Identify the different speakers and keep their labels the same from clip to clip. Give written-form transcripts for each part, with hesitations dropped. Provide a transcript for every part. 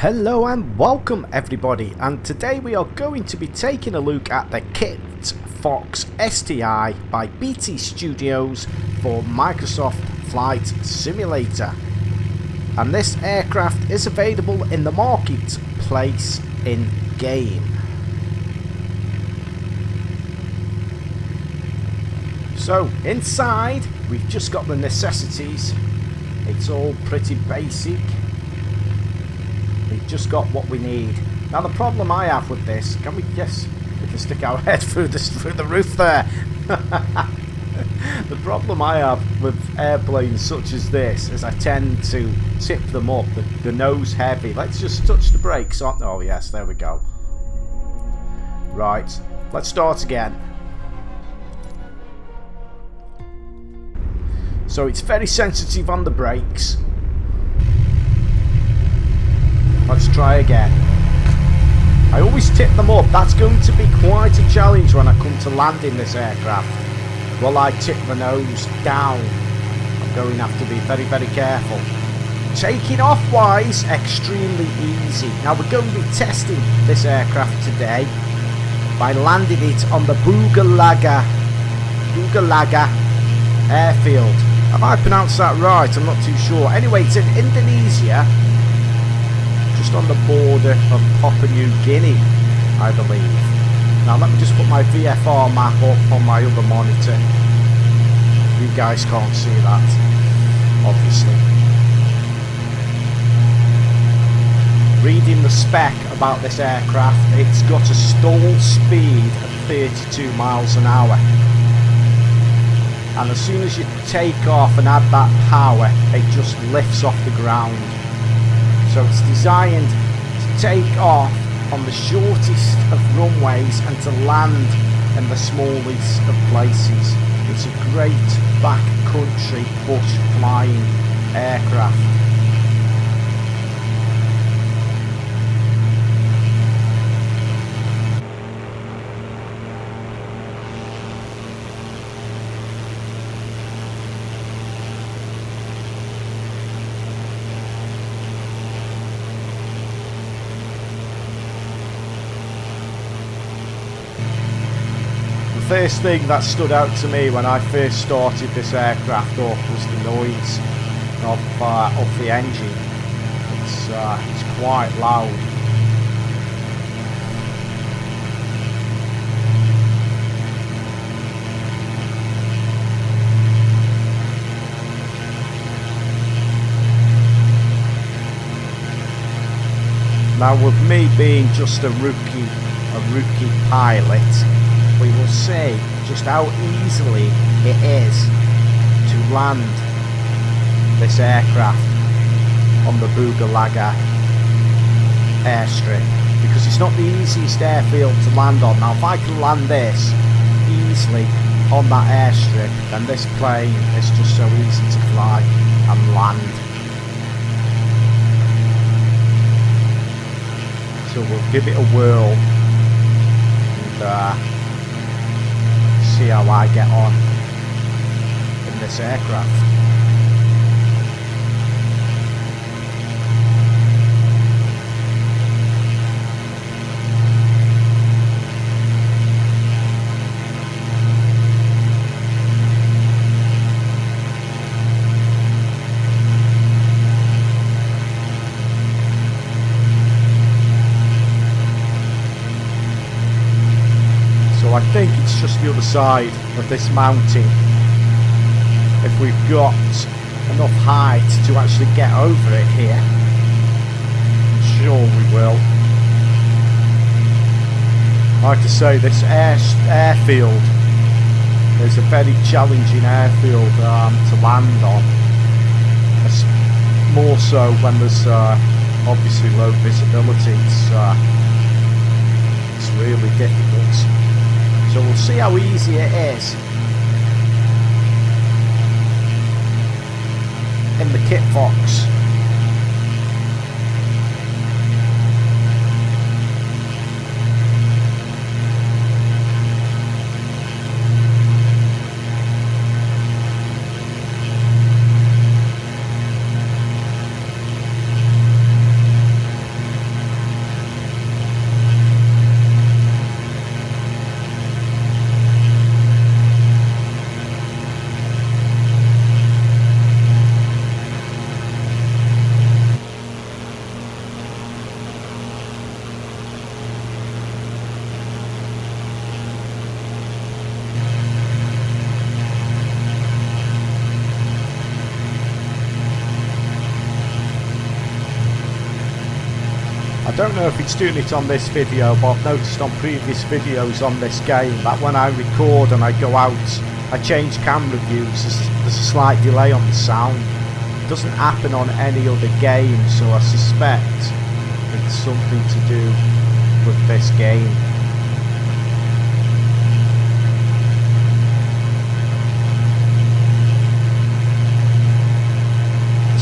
Speaker 1: Hello and welcome everybody, and today we are going to be taking a look at the Kitfox STI by BT Studios for Microsoft Flight Simulator. And this aircraft is available in the marketplace in game. So inside we've just got the necessities. It's all pretty basic. We've just got what we need. Now the problem I have with this, we can stick our head through the roof there. The problem I have with airplanes such as this is I tend to tip them up, the nose heavy. Let's just touch the brakes on. Oh yes, there we go. Right, let's start again. So it's very sensitive on the brakes. Let's try again. I always tip them up. That's going to be quite a challenge when I come to landing this aircraft. While I tip the nose down, I'm going to have to be very, very careful. Taking off wise, extremely easy. Now we're going to be testing this aircraft today by landing it on the Bugalaga Airfield. Have I pronounced that right? I'm not too sure. Anyway, it's in Indonesia. Just on the border of Papua New Guinea, I believe. Now let me just put my VFR map up on my other monitor. You guys can't see that, obviously. Reading the spec about this aircraft, it's got a stall speed of 32 miles an hour. And as soon as you take off and add that power, it just lifts off the ground. So it's designed to take off on the shortest of runways and to land in the smallest of places. It's a great backcountry bush flying aircraft. First thing that stood out to me when I first started this aircraft up was the noise of the engine. It's quite loud. Now with me being just a rookie pilot, we will see just how easily it is to land this aircraft on the Bugalaga airstrip, because it's not the easiest airfield to land on. Now if I can land this easily on that airstrip, then this plane is just so easy to fly and land. So we'll give it a whirl and see how I get on in this aircraft. I think it's just the other side of this mountain. If we've got enough height to actually get over it here, I'm sure we will. Like I say, this airfield is a very challenging airfield to land on. It's more so when there's obviously low visibility. It's really difficult. So we'll see how easy it is in the Kitfox. don't know if it's doing it on this video, but I've noticed on previous videos on this game that when I record and I go out, I change camera views, there's a slight delay on the sound. It doesn't happen on any other game, so I suspect it's something to do with this game.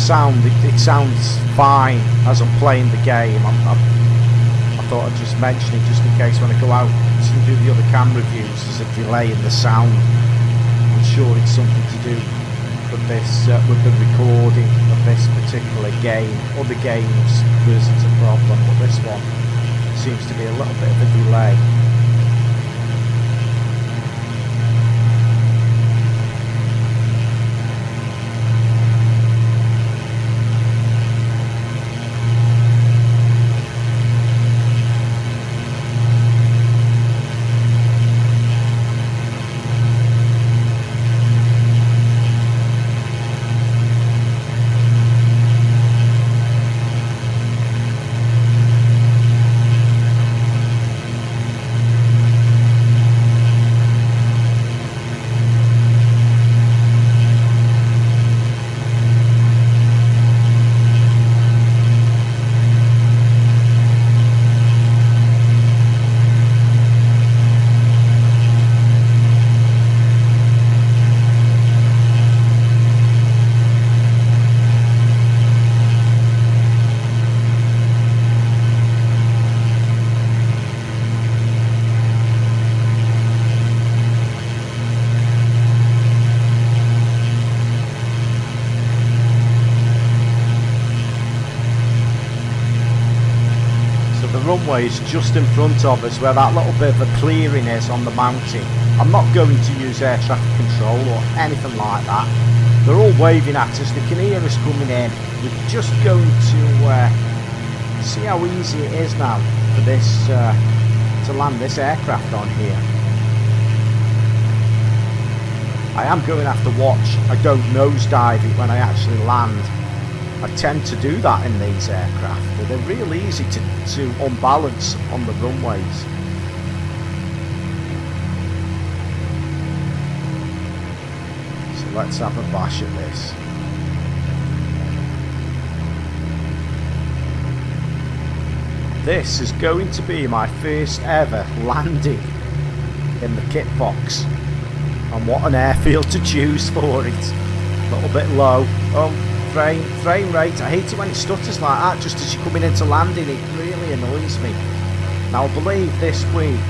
Speaker 1: It sounds fine as I'm playing the game. I thought I'd just mention it just in case when I go out to do the other camera views there's a delay in the sound. I'm sure it's something to do with this, with the recording of this particular game. Other games there isn't a problem, but this one seems to be a little bit of a delay. Runway is just in front of us where that little bit of a clearing is on the mountain. I'm not going to use air traffic control or anything like that. They're all waving at us, they can hear us coming in. We're just going to see how easy it is now for this to land this aircraft on here. I am going to have to watch I don't nosedive it when I actually land. I tend to do that in these aircraft, but they're real easy to unbalance on the runways. So let's have a bash at this. This is going to be my first ever landing in the Kitfox. And what an airfield to choose for it. A little bit low. Oh. Frame rate, I hate it when it stutters like that just as you're coming into landing. It really annoys me. Now I believe this week,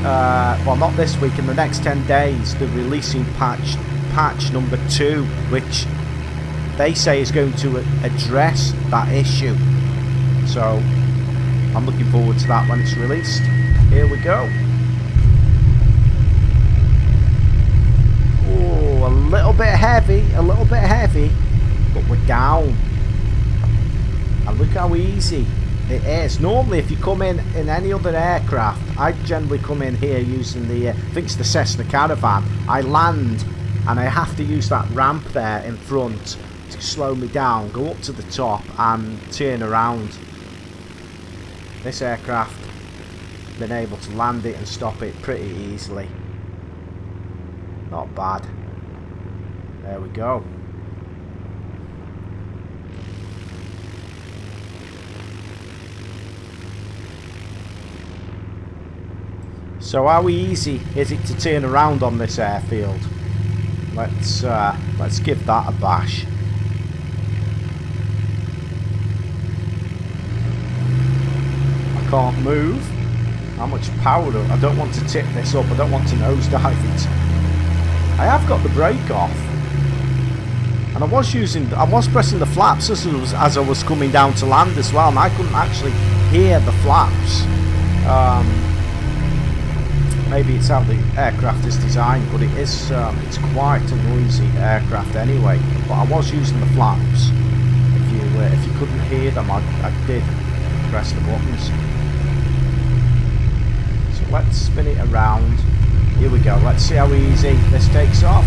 Speaker 1: well not this week, in the next 10 days they're releasing patch number 2, which they say is going to address that issue. So I'm looking forward to that when it's released. Here we go. Oh, a little bit heavy. But we're down, and look how easy it is. Normally if you come in any other aircraft, I generally come in here using the I think it's the Cessna Caravan. I land and I have to use that ramp there in front to slow me down, go up to the top and turn around. This aircraft, been able to land it and stop it pretty easily. Not bad. There we go. So how easy is it to turn around on this airfield? Let's give that a bash. I can't move. How much power? I don't want to tip this up. I don't want to nosedive it. I have got the brake off, and I was pressing the flaps as I was coming down to land as well, and I couldn't actually hear the flaps. Maybe it's how the aircraft is designed, but it's quite a noisy aircraft anyway. But I was using the flaps. If you couldn't hear them, I did press the buttons. So let's spin it around. Here we go. Let's see how easy this takes off.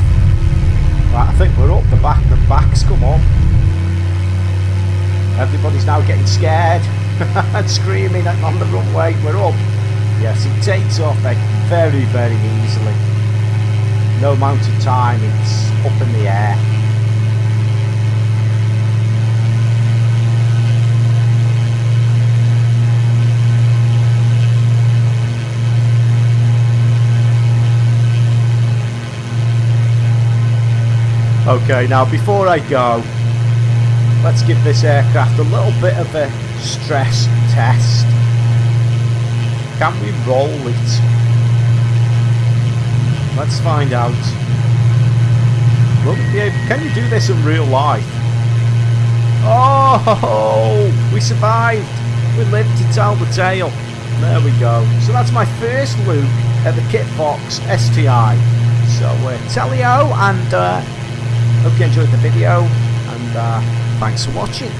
Speaker 1: Right, I think we're up. The backs come on. Everybody's now getting scared. and screaming on the runway. We're up. Yes, it takes off very, very easily. No amount of time, it's up in the air. Okay, now before I go, let's give this aircraft a little bit of a stress test. Can we roll it? Let's find out. Will we be able, can you do this in real life? Oh, we survived. We lived to tell the tale. There we go. So that's my first look at the Kitfox STI. So tally-o, and hope you enjoyed the video, and thanks for watching.